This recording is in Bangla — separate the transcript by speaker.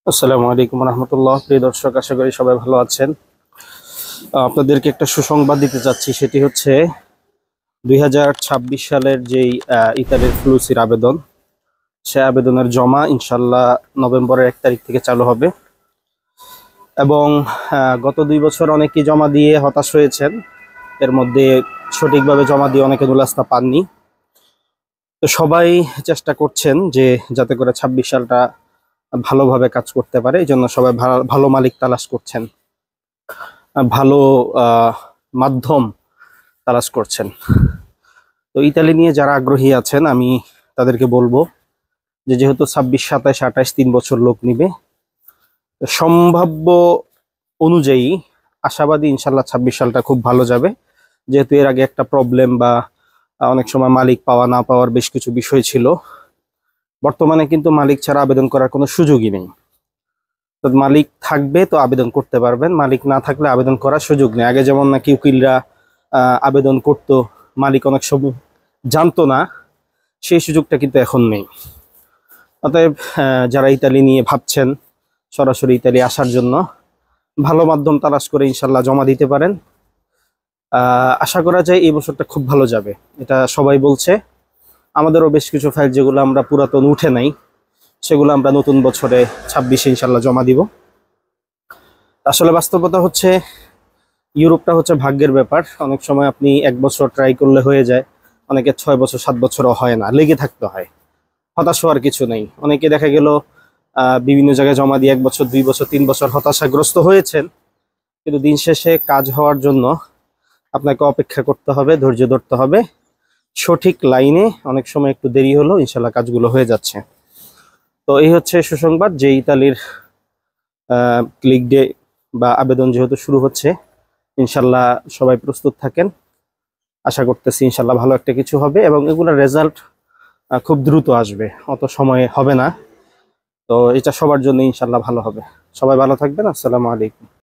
Speaker 1: আসসালামু আলাইকুম রহমতুল্লাহ। প্রিয় দর্শক, আশা করি সবাই ভালো আছেন। আপনাদেরকে একটা সুসংবাদ দিতে চাচ্ছি, সেটি হচ্ছে 2026 সালের যেই ইতালির ফ্লুসির আবেদন, সে আবেদনের জমা ইনশাল্লাহ নভেম্বরের 1 তারিখ থেকে চালু হবে। এবং গত 2 বছর অনেকেই জমা দিয়ে হতাশ হয়েছেন, এর মধ্যে সঠিকভাবে জমা দিয়ে অনেকে নুলাস্তা পাননি। তো সবাই চেষ্টা করছেন যে যাতে করে 26 সালটা ভালোভাবে কাজ করতে পারে, এই জন্য সবাই ভালো মালিক তালাশ করছেন, ভালো মাধ্যম তালাশ করছেন। তো ইতালি নিয়ে যারা আগ্রহী আছেন, আমি তাদেরকে বলবো যে যেহেতু 26, 27, 28 3 বছর লোক নিবে, সম্ভাব্য অনুযায়ী আশাবাদী ইনশাল্লাহ 26 সালটা খুব ভালো যাবে। যেহেতু এর আগে একটা প্রবলেম বা অনেক সময় মালিক পাওয়া না পাওয়ার বেশ কিছু বিষয় ছিল। বর্তমানে কিন্তু মালিক ছাড়া আবেদন করার কোনো সুযোগই নেই। তো মালিক থাকবে তো আবেদন করতে পারবেন, মালিক না থাকলে আবেদন করার সুযোগ নেই। আগে যেমন নাকি উকিলরা আবেদন করতো, মালিক অনেক সময় জানতো না, সেই সুযোগটা কিন্তু এখন নেই। অতএব যারা ইতালি নিয়ে ভাবছেন সরাসরি ইতালি আসার জন্য, ভালো মাধ্যম তালাশ করে ইনশাল্লাহ জমা দিতে পারেন। আশা করা যায় এই বছরটা খুব ভালো যাবে, এটা সবাই বলছে। আমাদেরও বেশ কিছু ফাইল যেগুলো আমরা পুরাতন উঠে নাই, সেগুলো আমরা নতুন বছরে 26-এ ইনশাল্লাহ জমা দিব। আসলে বাস্তবতা হচ্ছে ইউরোপটা হচ্ছে ভাগ্যের ব্যাপার। অনেক সময় আপনি 1 বছর ট্রাই করলে হয়ে যায়, অনেকে 6 বছর 7 বছরও হয় না, লেগে থাকতে হয়। হতাশ হওয়ার কিছু নেই। অনেকে দেখা গেল বিভিন্ন জায়গায় জমা দিয়ে 1 বছর 2 বছর 3 বছর হতাশাগ্রস্ত হয়েছেন, কিন্তু দিন শেষে কাজ হওয়ার জন্য আপনাকে অপেক্ষা করতে হবে, ধৈর্য ধরতে হবে। সঠিক লাইনে অনেক সময় একটু দেরি হলো, ইনশাল্লাহ কাজগুলো হয়ে যাচ্ছে। তো এই হচ্ছে সুসংবাদ যে ইতালির ক্লিক ডে বা আবেদন যেহেতু শুরু হচ্ছে, ইনশাল্লাহ সবাই প্রস্তুত থাকেন। আশা করতেছি ইনশাল্লাহ ভালো একটা কিছু হবে এবং এগুলোর রেজাল্ট খুব দ্রুত আসবে, অত সময় হবে না। তো এটা সবার জন্য ইনশাল্লাহ ভালো হবে। সবাই ভালো থাকবেন। আসসালামু আলাইকুম।